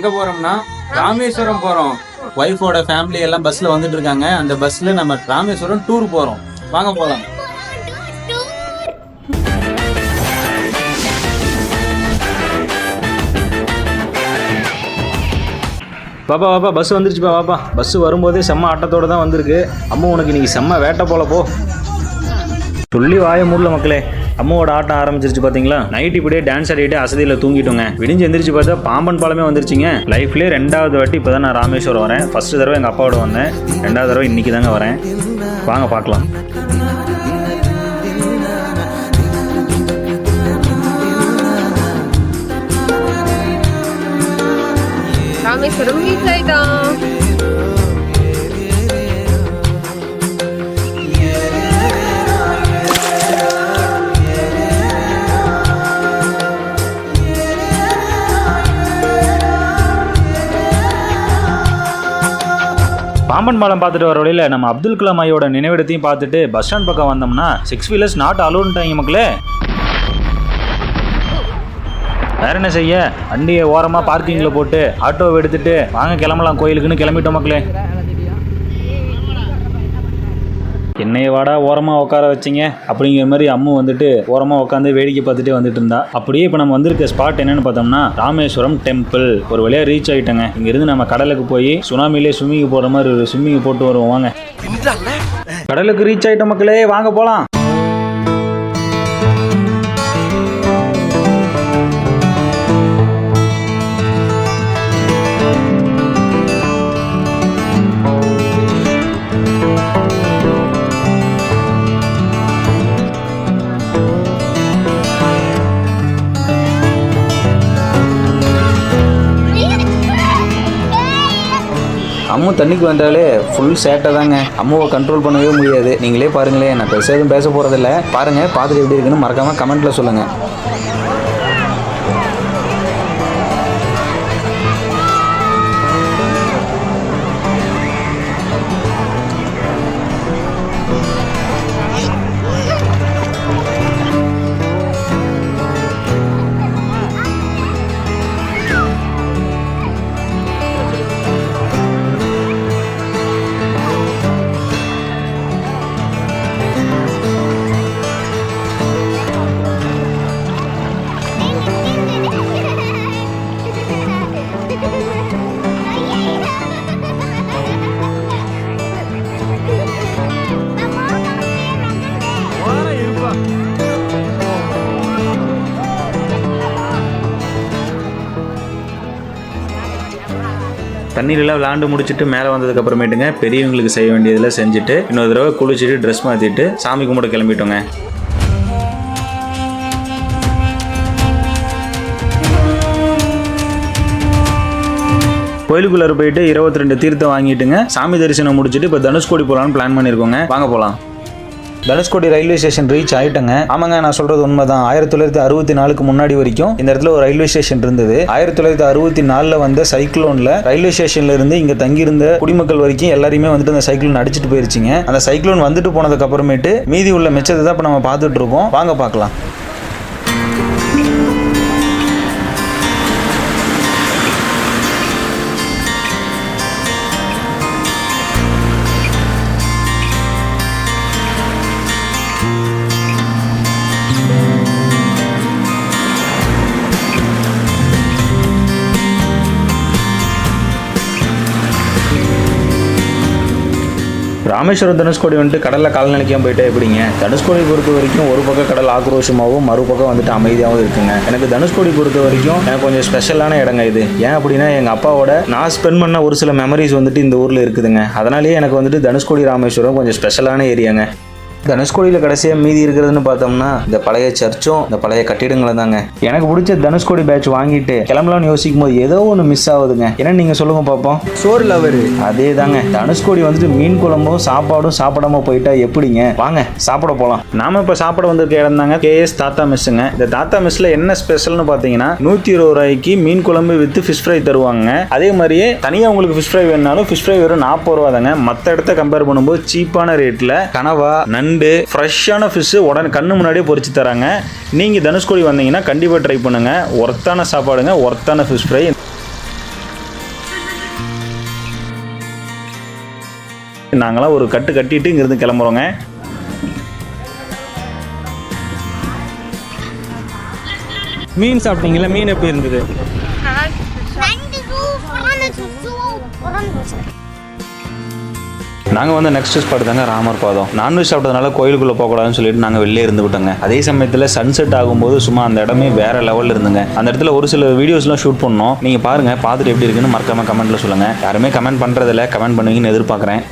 எங்க போறோம்னா ராமேஸ்வரம் போறோம். ஒய்ஃபோட ஃபேமிலி எல்லாம் பஸ்ல வந்துட்டு இருக்காங்க. அந்த பஸ்ல நம்ம ராமேஸ்வரம் டூர் போறோம். வாங்க போலாம். பாப்பா பாப்பா பஸ் வந்துருச்சுப்பா. பாப்பா பஸ் வரும்போதே செம்ம ஆட்டத்தோடு தான் வந்திருக்கு. அம்மா உனக்கு இன்னைக்கு செம்ம வேட்டை போல போ. சொல்லி வாய மூடல மக்களே. அம்மாவோட ஆட்டம் ஆரம்பிச்சிருச்சு பார்த்தீங்களா. நைட் இப்படியே டான்ஸ் ஆடிட்டு அசதியில் தூங்கிட்டோங்க. விடிஞ்சு எந்திரிச்சு பார்த்தா பாம்பன் பாலமே வந்துருச்சுங்க. லைஃப்லேயே 2வது வாட்டி இப்போ தான் நான் ராமேஸ்வரம் வரேன். ஃபர்ஸ்ட் தடவை எங்கள் அப்பாவோட வந்தேன். 2வது தடவை இன்னைக்கு தாங்க வரேன். வாங்க பார்க்கலாம். ராமேஸ்வரம் ரீச் ஆயிட்டோம். பாம்பன் பாலம் பார்த்துட்டு வர வழியில் நம்ம அப்துல் கலாம் ஐயோட நினைவிடத்தையும் பார்த்துட்டு பஸ் ஸ்டாண்ட் பக்கம் வந்தோம்னா 6 வீலர்ஸ் நாட் அலோன்ட்டாங்க மக்களே. வேற என்ன செய்ய, வண்டியை ஓரமாக பார்க்கிங்கில் போட்டு ஆட்டோவை எடுத்துட்டு வாங்க கிளம்பலாம் கோயிலுக்குன்னு கிளம்பிட்டோம் மக்களே. என்னைய வாடா ஓரமாக உட்கார வச்சிங்க அப்படிங்கிற மாதிரி அம்மு வந்துட்டு ஓரமாக உட்காந்து வேடிக்கை பார்த்துட்டே வந்துட்டு இருந்தா. அப்படியே இப்போ நம்ம வந்திருக்க ஸ்பாட் என்னன்னு பார்த்தோம்னா ராமேஸ்வரம் டெம்பிள். ஒரு வழியாக ரீச் ஆகிட்டோங்க. இங்கிருந்து நம்ம கடலுக்கு போய் சுனாமிலே ஸ்விம்மிங் போடுற மாதிரி ஒரு ஸ்விம்மிங் போட்டு வருவோம். வாங்க கடலுக்கு ரீச் ஆகிட்டோம் மக்களே, வாங்க போகலாம். அம்மு தண்ணிக்கு வந்தாலே ஃபுல் சேட்டை தாங்க. அம்முவை கண்ட்ரோல் பண்ணவே முடியாது. நீங்களே பாருங்களேன். நான் பெருசாக எதுவும் பேச போகிறதில்ல. பாருங்கள், பார்த்துட்டு எப்படி இருக்குன்னு மறக்காமல் கமெண்ட்டில் சொல்லுங்கள். தண்ணீரெல்லாம் விளாண்டு முடிச்சுட்டு மேலே வந்ததுக்கு அப்புறமேட்டுங்க பெரியவங்களுக்கு செய்ய வேண்டியதெல்லாம் செஞ்சுட்டு இன்னொரு தடவை குளிச்சுட்டு ட்ரெஸ் மாற்றிட்டு சாமி கும்பிட கிளம்பிட்டோங்க. கோயிலுக்குள்ளார போயிட்டு 22 தீர்த்தம் வாங்கிட்டுங்க சாமி தரிசனம் முடிச்சுட்டு இப்போ தனுஷ்கோடி போகலான்னு பிளான் பண்ணியிருக்கோங்க. வாங்க போகலாம். தனுஷ்கோடி ரயில்வே ஸ்டேஷன் ரீச் ஆயிட்டங்க. ஆமாங்க, நான் சொல்றது உண்மைதான். 1964க்கு முன்னாடி வரைக்கும் இந்த இடத்துல ஒரு ரயில்வே ஸ்டேஷன் இருந்தது. 1964ல வந்த சைக்ளோன்ல ரயில்வே ஸ்டேஷன்ல இருந்து இங்க தங்கியிருந்த குடிமக்கள் வரைக்கும் எல்லாரையுமே வந்துட்டு அந்த சைக்ளோன் அடிச்சுட்டு போயிருச்சுங்க. அந்த சைக்ளோன் வந்துட்டு போனதுக்கு அப்புறமேட்டு மீதி உள்ள மிச்சத்தை தான் இப்ப நம்ம பார்த்துட்டு இருக்கோம். வாங்க பார்க்கலாம். ராமேஸ்வரம் தனுஷ்கோடி வந்துட்டு கடலில் கால்நடைக்காம போயிட்டே எப்படிங்க. தனுஷ்கோடி பொறுத்த வரைக்கும் ஒரு பக்கம் கடல் ஆக்ரோஷமாகவும் மறுபக்கம் வந்துட்டு அமைதியாகவும் இருக்குங்க. எனக்கு தனுஷ்கோடி பொறுத்த வரைக்கும் எனக்கு கொஞ்சம் ஸ்பெஷலான இடங்க இது. ஏன் அப்படின்னா எங்கள் அப்பாவோட நான் ஸ்பெண்ட் பண்ண ஒரு சில மெமரிஸ் வந்துட்டு இந்த ஊரில் இருக்குதுங்க. அதனாலேயே எனக்கு வந்துட்டு தனுஷ்கோடி ராமேஸ்வரம் கொஞ்சம் ஸ்பெஷலான ஏரியாங்க. தனுஷ்கோடியில் கடைசியாக மீதி இருக்கிறதுன்னு பார்த்தோம்னா இந்த பழைய சர்ச்சும் இந்த பழைய கட்டிடங்களும் தாங்க. எனக்கு பிடிச்ச தனுஷ்கோடி பேட்ச் வாங்கிட்டு கிளம்பலாம்னு யோசிக்கும் போது ஏதோ ஒன்று மிஸ் ஆகுதுங்க. என்ன நீங்கள் சொல்லுங்க பார்ப்போம். சோறு லவர் அதே தாங்க. தனுஷ்கோடி வந்துட்டு மீன் குழம்பும் சாப்பாடும் சாப்பிடாம போயிட்டா எப்படிங்க. வாங்க சாப்பிட போகலாம். நாம இப்போ சாப்பிட வந்திருக்க இடம் தாங்க கேஎஸ் தாத்தா மெஸ்ஸுங்க. இந்த தாத்தா மெஸ்ல என்ன ஸ்பெஷல்னு பார்த்தீங்கன்னா 120 ரூபாய்க்கு மீன் குழம்பு வித் ஃபிஷ் ஃப்ரை தருவாங்க. அதே மாதிரியே தனியாக உங்களுக்கு ஃபிஷ் ஃப்ரை வேணாலும் ஃபிஷ் ஃப்ரை வெறும் 40 ரூபா தாங்க. மற்ற இடத்த கம்பேர் பண்ணும்போது சீப்பான ரேட்டில் கனவா நண்டு ஃப்ரெஷ்ஷான ஃபிஷ்ஷு உடனே கண்ணு முன்னாடியே பொரிச்சு தராங்க. நீங்கள் தனுஷ்கோடி வந்தீங்கன்னா கண்டிப்பாக ட்ரை பண்ணுங்கள். ஒர்த்தான சாப்பாடுங்க, ஒர்த்தான ஃபிஷ் ஃப்ரை. நாங்களாம் ஒரு கட்டு கட்டிட்டு இங்கிருந்து கிளம்புறோங்க. மீன் சாப்பிட்டீங்களா? மீன் எப்படி இருந்தது? நாங்கள் வந்து நெக்ஸ்ட் ஸ்பாட் தாங்க ராமர் பாதம். நான்வெஜ் சாப்பிட்டதுனால கோயிலுக்குள்ளே போகக்கூடாதுன்னு சொல்லிட்டு நாங்கள் வெளிலே இருந்து விட்டோங்க. அதே சமயத்தில் சன்செட் ஆகும்போது சும்மா அந்த இடமே வேற லெவலில் இருந்துங்க. அந்த இடத்துல ஒரு சில வீடியோஸ்லாம் ஷூட் பண்ணோம். நீங்கள் பாருங்கள், பார்த்துட்டு எப்படி இருக்குன்னு மறக்காம கமெண்ட்டில் சொல்லுங்கள். யாருமே கமெண்ட் பண்ணுறதில்ல, கமெண்ட் பண்ணுவீங்கன்னு எதிர்பார்க்குறேன்.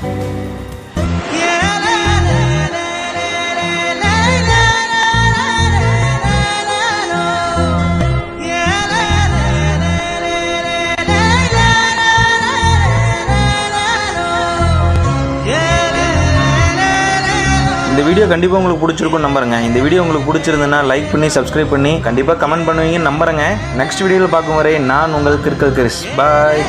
இந்த வீடியோ கண்டிப்பாக உங்களுக்கு பிடிச்சிருக்கும் நம்புறேங்க. இந்த வீடியோ உங்களுக்கு பிடிச்சிருந்ததுன்னா லைக் பண்ணி சப்ஸ்கிரைப் பண்ணி கண்டிப்பாக கமெண்ட் பண்ணுவீங்கன்னு நம்புறேங்க. நெக்ஸ்ட் வீடியோவில் பார்க்கும் வரை நான் உங்கள் கிரிக்கல் கிறிஸ். பாய்.